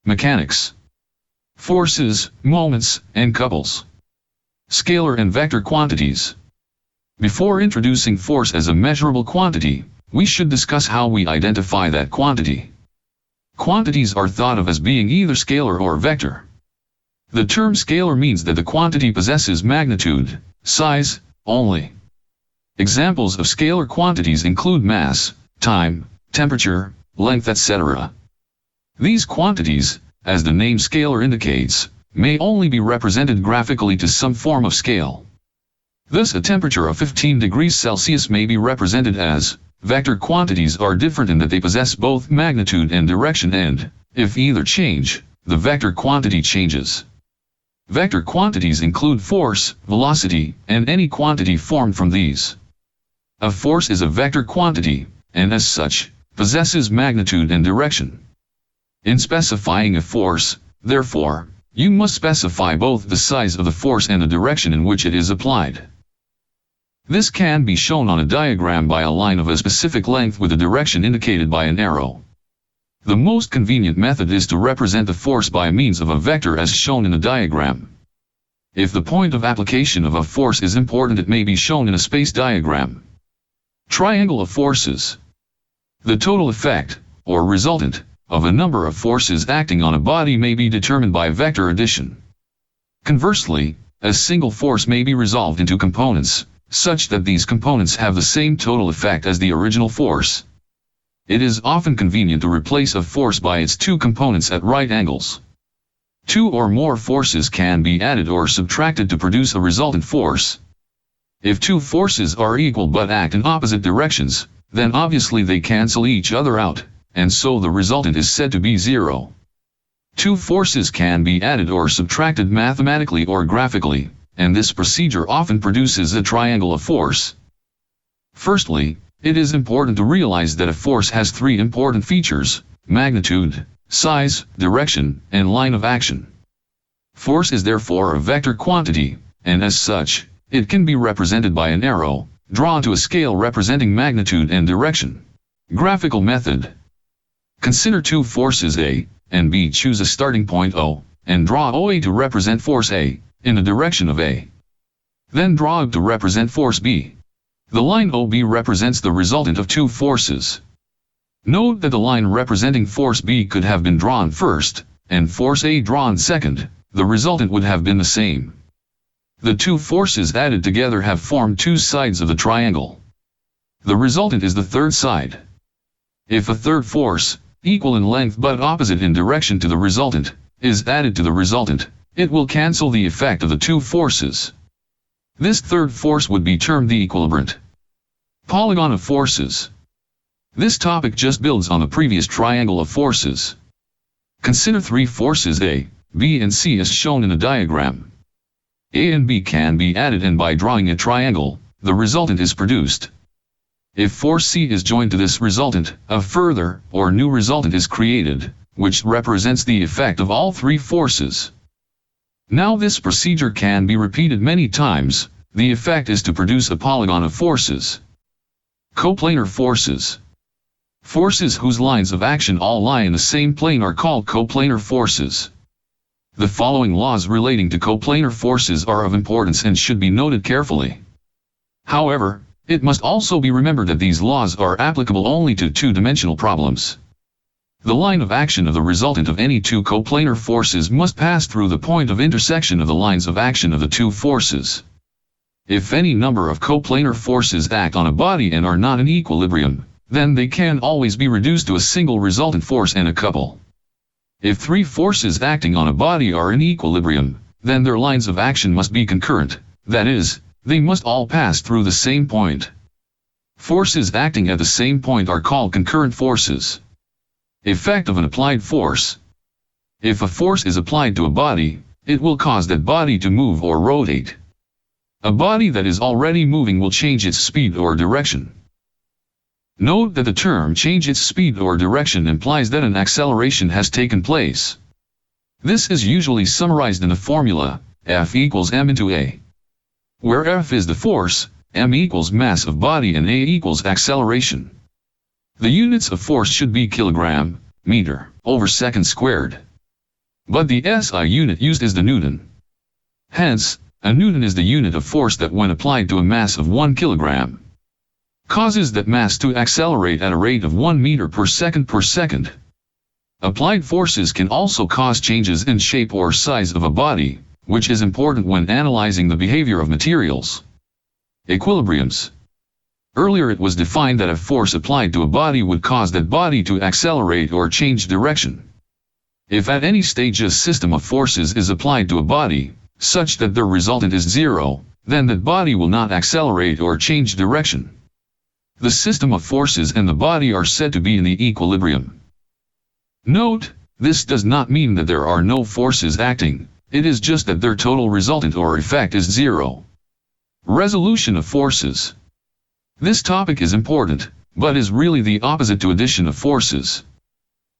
mechanics. Forces, moments, and couples. Scalar and vector quantities. Before introducing force as a measurable quantity, we should discuss how we identify that quantity. Quantities are thought of as being either scalar or vector. The term scalar means that the quantity possesses magnitude, size, only. Examples of scalar quantities include mass, time, temperature, length, etc. These quantities, as the name scalar indicates, may only be represented graphically to some form of scale. Thus, a temperature of 15 degrees Celsius may be represented as. Vector quantities are different in that they possess both magnitude and direction, and, if either change, the vector quantity changes. Vector quantities include force, velocity, and any quantity formed from these. A force is a vector quantity, and as such, possesses magnitude and direction. In specifying a force, therefore, you must specify both the size of the force and the direction in which it is applied. This can be shown on a diagram by a line of a specific length with a direction indicated by an arrow. The most convenient method is to represent the force by means of a vector as shown in the diagram. If the point of application of a force is important, it may be shown in a space diagram. Triangle of forces. The total effect, or resultant, of a number of forces acting on a body may be determined by vector addition. Conversely, a single force may be resolved into components, such that these components have the same total effect as the original force. It is often convenient to replace a force by its two components at right angles. Two or more forces can be added or subtracted to produce a resultant force. If two forces are equal but act in opposite directions, then obviously they cancel each other out, and so the resultant is said to be zero. Two forces can be added or subtracted mathematically or graphically, and this procedure often produces a triangle of force. Firstly, it is important to realize that a force has three important features: magnitude, size, direction, and line of action. Force is therefore a vector quantity, and as such, it can be represented by an arrow, drawn to a scale representing magnitude and direction. Graphical method. Consider two forces A and B. Choose a starting point O, and draw OA to represent force A, in the direction of A. Then draw O to represent force B. The line OB represents the resultant of two forces. Note that the line representing force B could have been drawn first, and force A drawn second. The resultant would have been the same. The two forces added together have formed two sides of the triangle. The resultant is the third side. If a third force, equal in length but opposite in direction to the resultant, is added to the resultant, it will cancel the effect of the two forces. This third force would be termed the equilibrant. Polygon of forces. This topic just builds on the previous triangle of forces. Consider three forces A, B and C as shown in the diagram. A and B can be added, and by drawing a triangle, the resultant is produced. If force C is joined to this resultant, a further, or new resultant is created, which represents the effect of all three forces. Now this procedure can be repeated many times. The effect is to produce a polygon of forces. Coplanar forces. Forces whose lines of action all lie in the same plane are called coplanar forces. The following laws relating to coplanar forces are of importance and should be noted carefully. However, it must also be remembered that these laws are applicable only to two-dimensional problems. The line of action of the resultant of any two coplanar forces must pass through the point of intersection of the lines of action of the two forces. If any number of coplanar forces act on a body and are not in equilibrium, then they can always be reduced to a single resultant force and a couple. If three forces acting on a body are in equilibrium, then their lines of action must be concurrent, that is, they must all pass through the same point. Forces acting at the same point are called concurrent forces. Effect of an applied force. If a force is applied to a body, it will cause that body to move or rotate. A body that is already moving will change its speed or direction. Note that the term change its speed or direction implies that an acceleration has taken place. This is usually summarized in the formula, F equals m into a, where F is the force, m equals mass of body and a equals acceleration. The units of force should be kilogram, meter, over second squared. but the SI unit used is the Newton. Hence, a Newton is the unit of force that when applied to a mass of 1 kilogram, causes that mass to accelerate at a rate of 1 meter per second. Applied forces can also cause changes in shape or size of a body, which is important when analyzing the behavior of materials. Equilibriums. Earlier it was defined that a force applied to a body would cause that body to accelerate or change direction. If at any stage a system of forces is applied to a body, such that their resultant is zero, then that body will not accelerate or change direction. The system of forces and the body are said to be in the equilibrium. Note, this does not mean that there are no forces acting, it is just that their total resultant or effect is zero. Resolution of forces. This topic is important, but is really the opposite to addition of forces.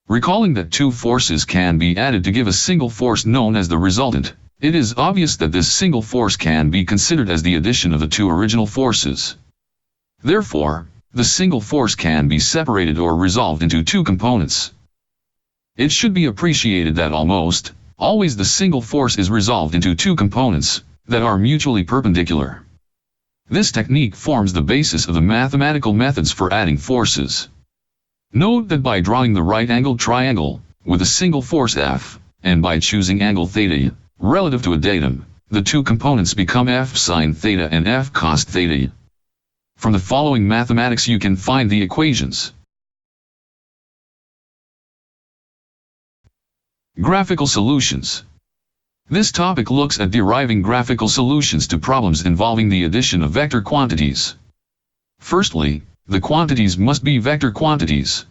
Recalling that two forces can be added to give a single force known as the resultant, it is obvious that this single force can be considered as the addition of the two original forces. Therefore, the single force can be separated or resolved into two components. It should be appreciated that almost always the single force is resolved into two components that are mutually perpendicular. This technique forms the basis of the mathematical methods for adding forces. Note that by drawing the right-angled triangle with a single force F, and by choosing angle theta relative to a datum, the two components become F sine theta and F cos theta. From the following mathematics you can find the equations. Graphical solutions. This topic looks at deriving graphical solutions to problems involving the addition of vector quantities. Firstly, the quantities must be vector quantities.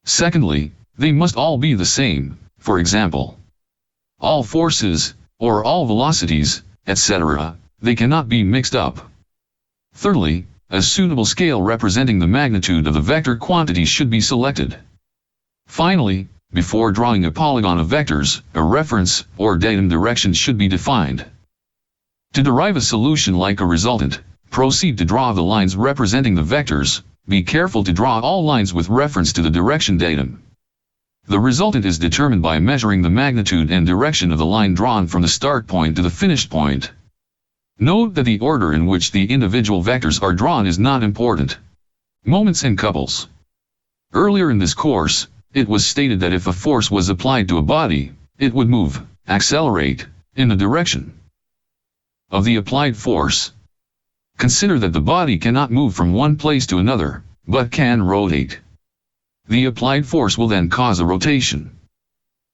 Secondly, they must all be the same, for example, all forces, or all velocities, etc., they cannot be mixed up. Thirdly, a suitable scale representing the magnitude of the vector quantity should be selected. Finally, before drawing a polygon of vectors, a reference or datum direction should be defined. To derive a solution like a resultant, proceed to draw the lines representing the vectors. Be careful to draw all lines with reference to the direction datum. The resultant is determined by measuring the magnitude and direction of the line drawn from the start point to the finished point. Note that the order in which the individual vectors are drawn is not important. Moments and couples. Earlier in this course, it was stated that if a force was applied to a body, it would move, accelerate, in the direction of the applied force. Consider that the body cannot move from one place to another, but can rotate. The applied force will then cause a rotation.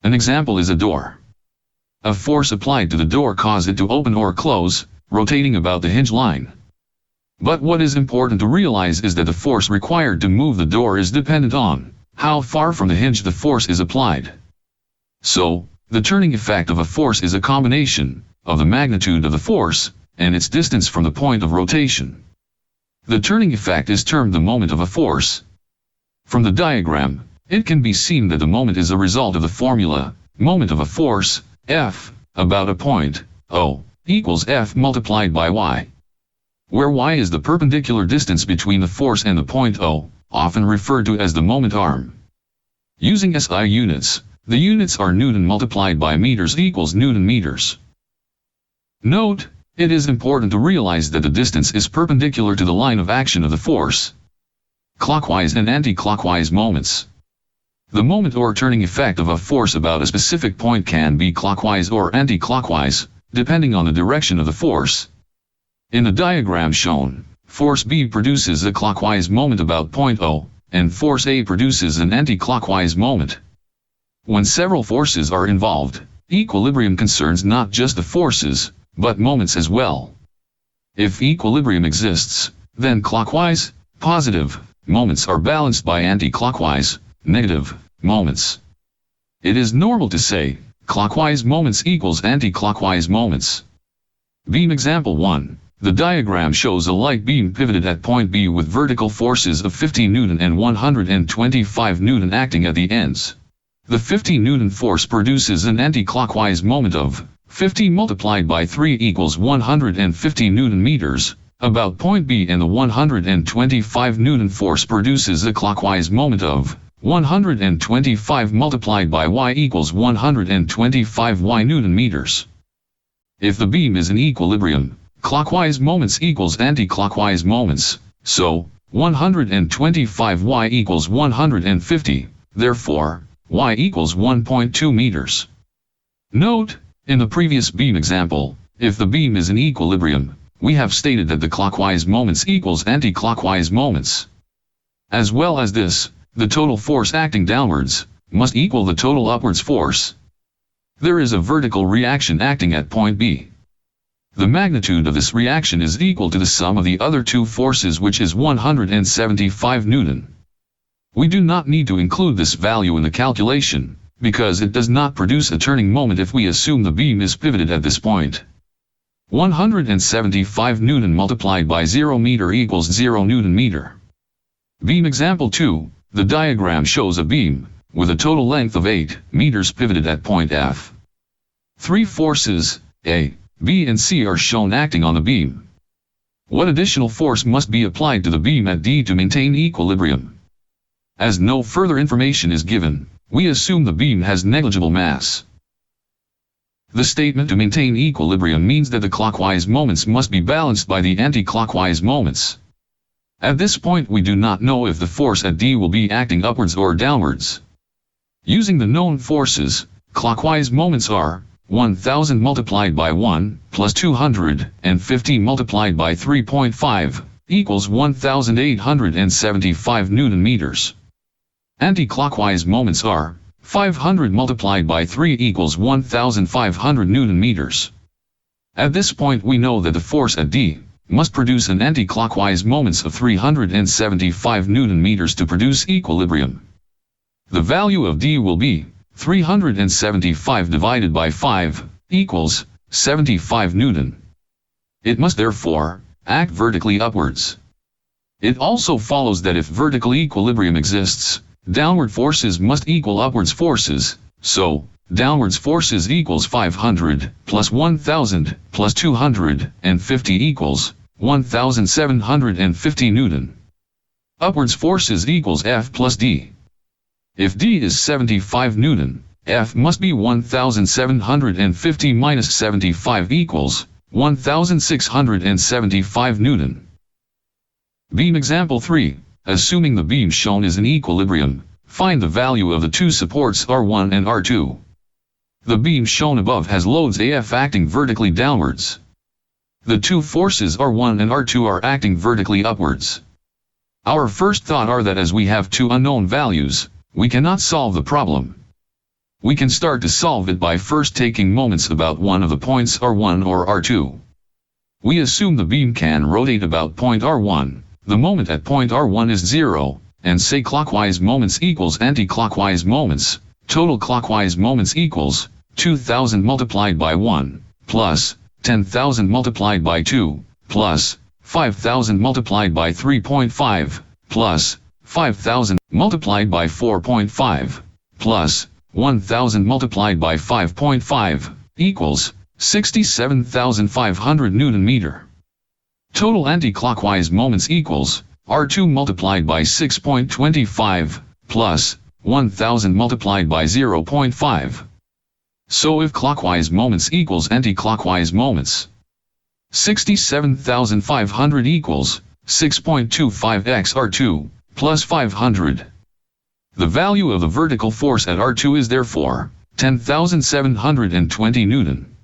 An example is a door. A force applied to the door caused it to open or close, rotating about the hinge line. But what is important to realize is that the force required to move the door is dependent on how far from the hinge the force is applied. So, the turning effect of a force is a combination of the magnitude of the force and its distance from the point of rotation. The turning effect is termed the moment of a force. From the diagram, it can be seen that the moment is a result of the formula, moment of a force, F, about a point, O, equals F multiplied by Y. Where Y is the perpendicular distance between the force and the point O, often referred to as the moment arm. Using SI units, the units are Newton multiplied by meters equals Newton meters. Note, it is important to realize that the distance is perpendicular to the line of action of the force. Clockwise and anti-clockwise moments. The moment or turning effect of a force about a specific point can be clockwise or anti-clockwise, depending on the direction of the force. In the diagram shown, force B produces a clockwise moment about point O, and force A produces an anti-clockwise moment. When several forces are involved, equilibrium concerns not just the forces, but moments as well. If equilibrium exists, then clockwise, positive, moments are balanced by anti-clockwise, negative, moments. It is normal to say, clockwise moments equals anti-clockwise moments. Beam example 1. The diagram shows a light beam pivoted at point B with vertical forces of 50 Newton and 125 Newton acting at the ends. The 50 Newton force produces an anti-clockwise moment of 50 multiplied by 3 equals 150 Newton meters, about point B, and the 125 Newton force produces a clockwise moment of 125 multiplied by y equals 125 y Newton meters. If the beam is in equilibrium, clockwise moments equals anti-clockwise moments, so 125 y equals 150, therefore, y equals 1.2 meters. Note, in the previous beam example, if the beam is in equilibrium, we have stated that the clockwise moments equals anti-clockwise moments. As well as this, the total force acting downwards must equal the total upwards force. There is a vertical reaction acting at point B. The magnitude of this reaction is equal to the sum of the other two forces, which is 175 Newton. We do not need to include this value in the calculation, because it does not produce a turning moment if we assume the beam is pivoted at this point. 175 Newton multiplied by 0 meter equals 0 Newton meter. Beam example 2, the diagram shows a beam with a total length of 8 meters pivoted at point F. Three forces, A, B and C, are shown acting on the beam. What additional force must be applied to the beam at D to maintain equilibrium? As no further information is given, we assume the beam has negligible mass. The statement to maintain equilibrium means that the clockwise moments must be balanced by the anti-clockwise moments. At this point we do not know if the force at D will be acting upwards or downwards. Using the known forces, clockwise moments are 1000 multiplied by 1 plus 250 multiplied by 3.5 equals 1875 Newton meters. Anti-clockwise moments are 500 multiplied by 3 equals 1500 Newton meters. At this point we know that the force at D must produce an anti-clockwise moments of 375 Newton meters to produce equilibrium. The value of D will be 375 divided by 5 equals 75 Newton. It must therefore act vertically upwards. It also follows that if vertical equilibrium exists, downward forces must equal upwards forces, so downwards forces equals 500 plus 1000 plus 250 equals 1750 Newton. Upwards forces equals F plus D. If D is 75 Newton, F must be 1750 minus 75 equals 1675 Newton. Beam example 3. Assuming the beam shown is in equilibrium, find the value of the two supports R1 and R2. The beam shown above has loads AF acting vertically downwards. The two forces R1 and R2 are acting vertically upwards. Our first thought are that as we have two unknown values, we cannot solve the problem. We can start to solve it by first taking moments about one of the points R1 or R2. We assume the beam can rotate about point R1. The moment at point R1 is 0, and say clockwise moments equals anti-clockwise moments. Total clockwise moments equals 2000 multiplied by 1, plus 10,000 multiplied by 2, plus 5,000 multiplied by 3.5, plus 5,000 multiplied by 4.5, plus 1,000 multiplied by 5.5, equals 67,500 Newton meter. Total anti-clockwise moments equals R2 multiplied by 6.25, plus 1,000 multiplied by 0.5. So if clockwise moments equals anti-clockwise moments, 67,500 equals 6.25x R2 plus 500. The value of the vertical force at R2 is therefore 10,720 Newton.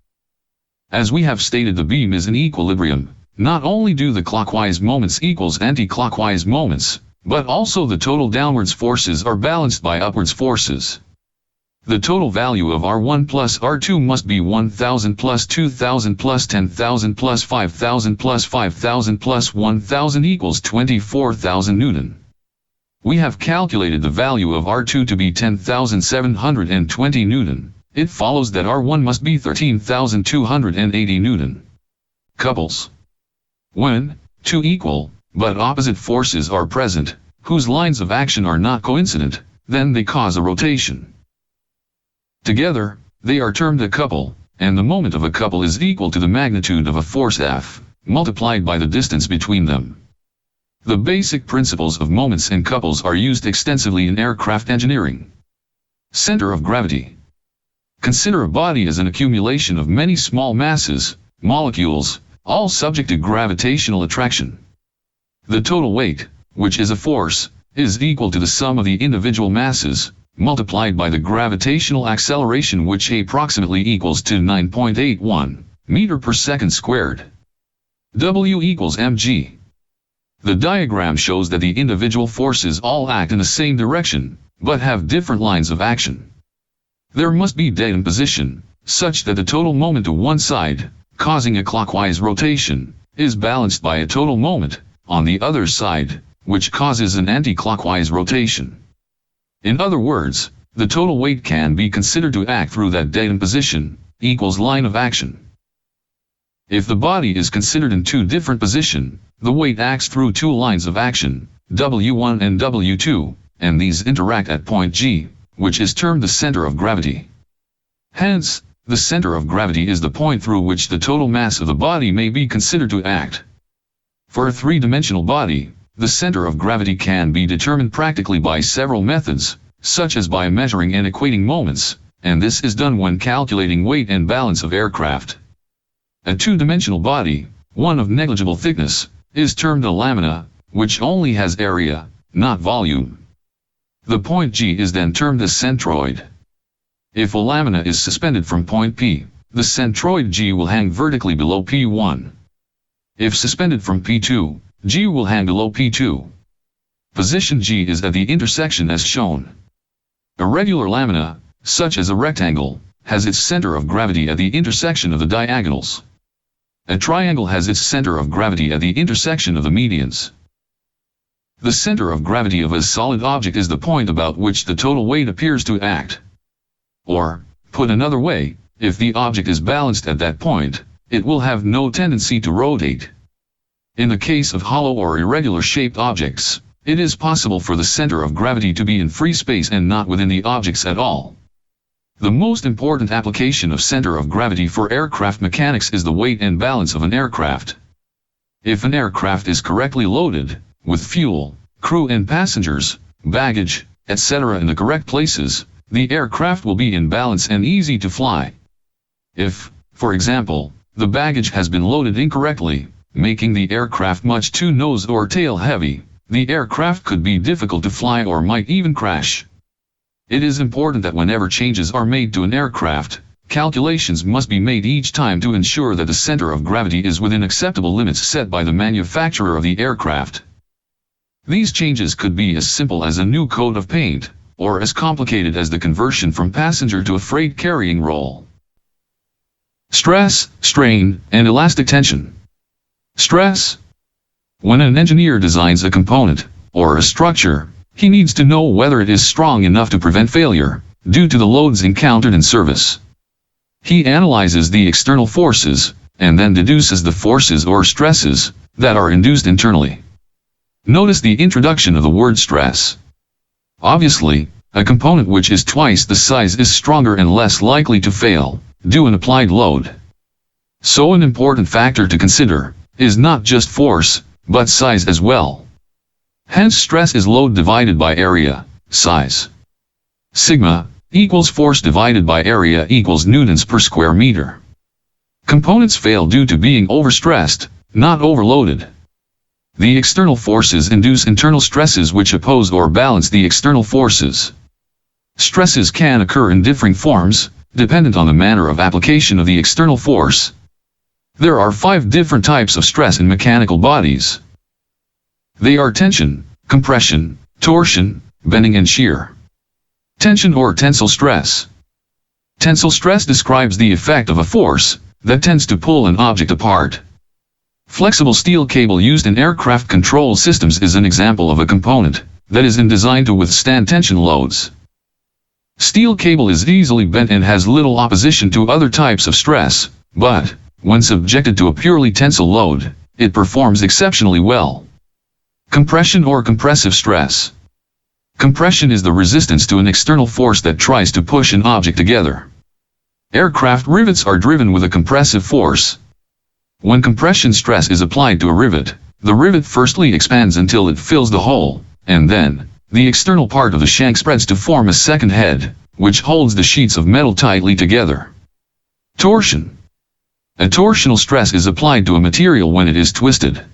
As we have stated, the beam is in equilibrium. Not only do the clockwise moments equals anti-clockwise moments, but also the total downwards forces are balanced by upwards forces. The total value of R1 plus R2 must be 1000 plus 2000 plus 10,000 plus 5,000 plus 5,000 plus 1,000 equals 24,000 Newton. We have calculated the value of R2 to be 10,720 Newton. It follows that R1 must be 13,280 Newton. Couples. When two equal, but opposite forces are present, whose lines of action are not coincident, then they cause a rotation. Together, they are termed a couple, and the moment of a couple is equal to the magnitude of a force F, multiplied by the distance between them. The basic principles of moments and couples are used extensively in aircraft engineering. Center of gravity. Consider a body as an accumulation of many small masses, molecules, all subject to gravitational attraction. The total weight, which is a force, is equal to the sum of the individual masses, multiplied by the gravitational acceleration, which approximately equals to 9.81 meter per second squared. W equals mg. The diagram shows that the individual forces all act in the same direction, but have different lines of action. There must be datum position, such that the total moment to one side, causing a clockwise rotation, is balanced by a total moment on the other side, which causes an anti-clockwise rotation. In other words, the total weight can be considered to act through that datum position, equals line of action. If the body is considered in two different positions, the weight acts through two lines of action, W1 and W2, and these interact at point G, which is termed the center of gravity. Hence, the center of gravity is the point through which the total mass of the body may be considered to act. For a three-dimensional body, the center of gravity can be determined practically by several methods, such as by measuring and equating moments, and this is done when calculating weight and balance of aircraft. A two-dimensional body, one of negligible thickness, is termed a lamina, which only has area, not volume. The point G is then termed the centroid. If a lamina is suspended from point P, the centroid G will hang vertically below P1. If suspended from P2, G will hang below P2. Position G is at the intersection as shown. A regular lamina, such as a rectangle, has its center of gravity at the intersection of the diagonals. A triangle has its center of gravity at the intersection of the medians. The center of gravity of a solid object is the point about which the total weight appears to act. Or, put another way, if the object is balanced at that point, it will have no tendency to rotate. In the case of hollow or irregular shaped objects, it is possible for the center of gravity to be in free space and not within the objects at all. The most important application of center of gravity for aircraft mechanics is the weight and balance of an aircraft. If an aircraft is correctly loaded, with fuel, crew and passengers, baggage, etc. in the correct places, the aircraft will be in balance and easy to fly. If, for example, the baggage has been loaded incorrectly, making the aircraft much too nose or tail heavy, the aircraft could be difficult to fly or might even crash. It is important that whenever changes are made to an aircraft, calculations must be made each time to ensure that the center of gravity is within acceptable limits set by the manufacturer of the aircraft. These changes could be as simple as a new coat of paint, or as complicated as the conversion from passenger to a freight carrying role. Stress, strain, and elastic tension. Stress. When an engineer designs a component, or a structure, he needs to know whether it is strong enough to prevent failure, due to the loads encountered in service. He analyzes the external forces, and then deduces the forces or stresses that are induced internally. Notice the introduction of the word stress. Obviously, a component which is twice the size is stronger and less likely to fail, due to an applied load. So an important factor to consider is not just force, but size as well. Hence stress is load divided by area, size. Sigma equals force divided by area equals newtons per square meter. Components fail due to being overstressed, not overloaded. The external forces induce internal stresses which oppose or balance the external forces. Stresses can occur in differing forms, dependent on the manner of application of the external force. There are 5 different types of stress in mechanical bodies. They are tension, compression, torsion, bending and shear. Tension or tensile stress. Tensile stress describes the effect of a force that tends to pull an object apart. Flexible steel cable used in aircraft control systems is an example of a component that is designed to withstand tension loads. Steel cable is easily bent and has little opposition to other types of stress, but, when subjected to a purely tensile load, it performs exceptionally well. Compression or compressive stress. Compression is the resistance to an external force that tries to push an object together. Aircraft rivets are driven with a compressive force. When compression stress is applied to a rivet, The rivet firstly expands until it fills the hole, and then, the external part of the shank spreads to form a second head, which holds the sheets of metal tightly together. Torsion. A torsional stress is applied to a material when it is twisted.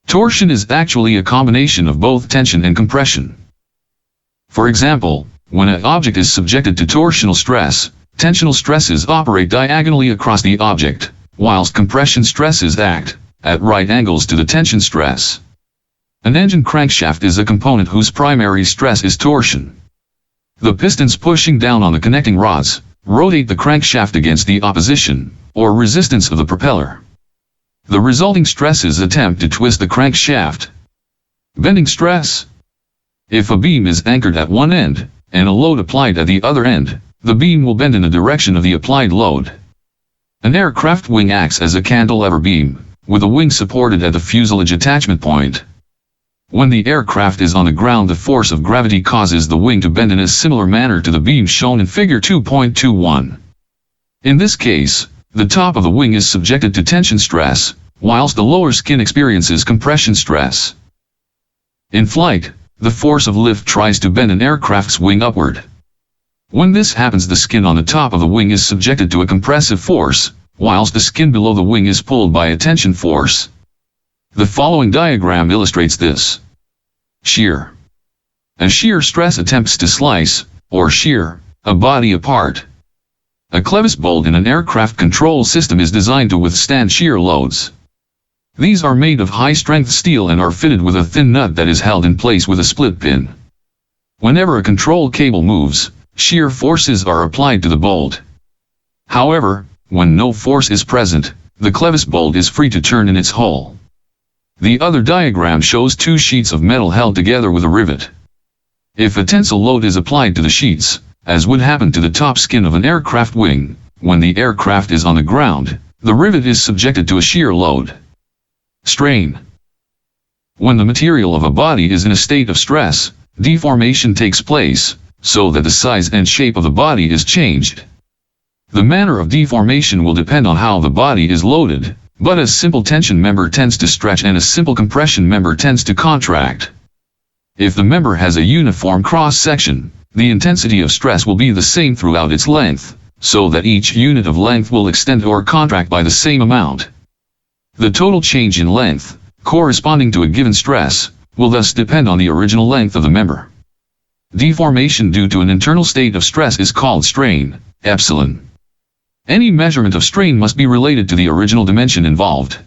Torsion is actually a combination of both tension and compression. For example, when an object is subjected to torsional stress, tensional stresses operate diagonally across the object, whilst compression stresses act at right angles to the tension stress. An engine crankshaft is a component whose primary stress is torsion. The pistons pushing down on the connecting rods rotate the crankshaft against the opposition, or resistance of the propeller. The resulting stresses attempt to twist the crankshaft. Bending stress. If a beam is anchored at one end, and a load applied at the other end, the beam will bend in the direction of the applied load. An aircraft wing acts as a cantilever beam, with a wing supported at the fuselage attachment point. When the aircraft is on the ground, the force of gravity causes the wing to bend in a similar manner to the beam shown in figure 2.21. In this case, the top of the wing is subjected to tension stress, whilst the lower skin experiences compression stress. In flight, the force of lift tries to bend an aircraft's wing upward. When this happens, the skin on the top of the wing is subjected to a compressive force, whilst the skin below the wing is pulled by a tension force. The following diagram illustrates this. Shear. A shear stress attempts to slice, or shear, a body apart. A clevis bolt in an aircraft control system is designed to withstand shear loads. These are made of high-strength steel and are fitted with a thin nut that is held in place with a split pin. Whenever a control cable moves, shear forces are applied to the bolt. However, when no force is present, the clevis bolt is free to turn in its hole. The other diagram shows two sheets of metal held together with a rivet. If a tensile load is applied to the sheets, as would happen to the top skin of an aircraft wing, when the aircraft is on the ground, the rivet is subjected to a shear load. Strain. When the material of a body is in a state of stress, deformation takes place, so that the size and shape of the body is changed. The manner of deformation will depend on how the body is loaded, but a simple tension member tends to stretch and a simple compression member tends to contract. If the member has a uniform cross-section, the intensity of stress will be the same throughout its length, so that each unit of length will extend or contract by the same amount. The total change in length, corresponding to a given stress, will thus depend on the original length of the member. Deformation due to an internal state of stress is called strain, epsilon. Any measurement of strain must be related to the original dimension involved.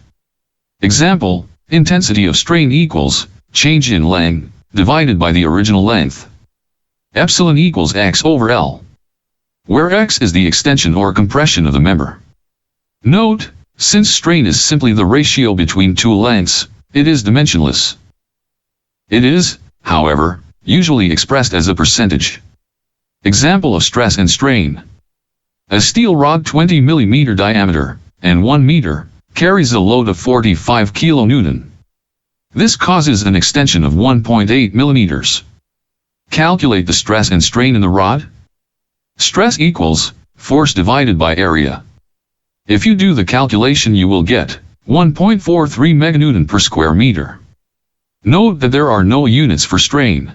Example, intensity of strain equals change in length divided by the original length. Epsilon equals x over L, where x is the extension or compression of the member. Note, since strain is simply the ratio between two lengths, it is dimensionless. It is, however, usually expressed as a percentage. Example of stress and strain. A steel rod 20 mm diameter, and 1 meter, carries a load of 45 kN. This causes an extension of 1.8 mm. Calculate the stress and strain in the rod. Stress equals force divided by area. If you do the calculation, you will get 1.43 meganewton per square meter. Note that there are no units for strain.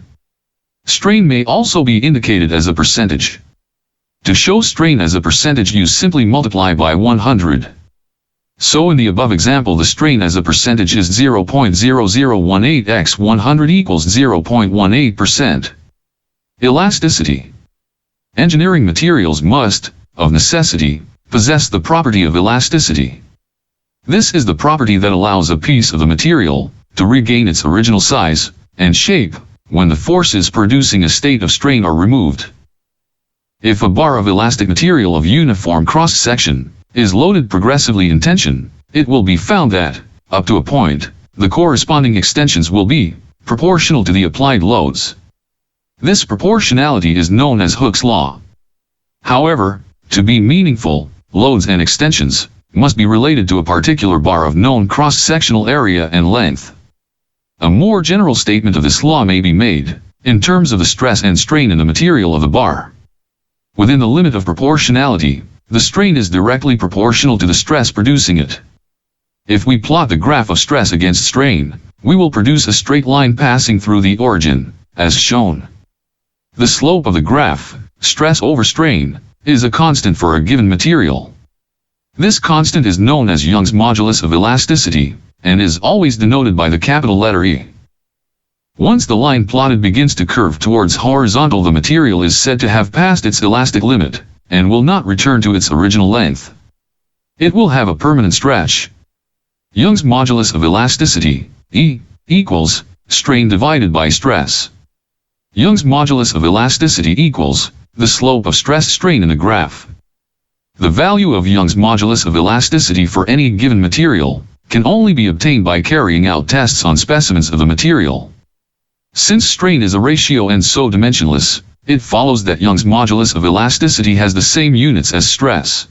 Strain may also be indicated as a percentage. To show strain as a percentage, you simply multiply by 100. So in the above example, the strain as a percentage is 0.0018 x 100 equals 0.18%. Elasticity. Engineering materials must, of necessity, possess the property of elasticity. This is the property that allows a piece of the material to regain its original size and shape when the forces producing a state of strain are removed. If a bar of elastic material of uniform cross-section is loaded progressively in tension, it will be found that, up to a point, the corresponding extensions will be proportional to the applied loads. This proportionality is known as Hooke's law. However, to be meaningful, loads and extensions must be related to a particular bar of known cross-sectional area and length. A more general statement of this law may be made, in terms of the stress and strain in the material of the bar. Within the limit of proportionality, the strain is directly proportional to the stress producing it. If we plot the graph of stress against strain, we will produce a straight line passing through the origin, as shown. The slope of the graph, stress over strain, is a constant for a given material. This constant is known as Young's modulus of elasticity, and is always denoted by the capital letter E. Once the line plotted begins to curve towards horizontal, the material is said to have passed its elastic limit, and will not return to its original length. It will have a permanent stretch. Young's modulus of elasticity, E, equals strain divided by stress. Young's modulus of elasticity equals the slope of stress strain in the graph. The value of Young's modulus of elasticity for any given material can only be obtained by carrying out tests on specimens of the material. Since strain is a ratio and so dimensionless, it follows that Young's modulus of elasticity has the same units as stress.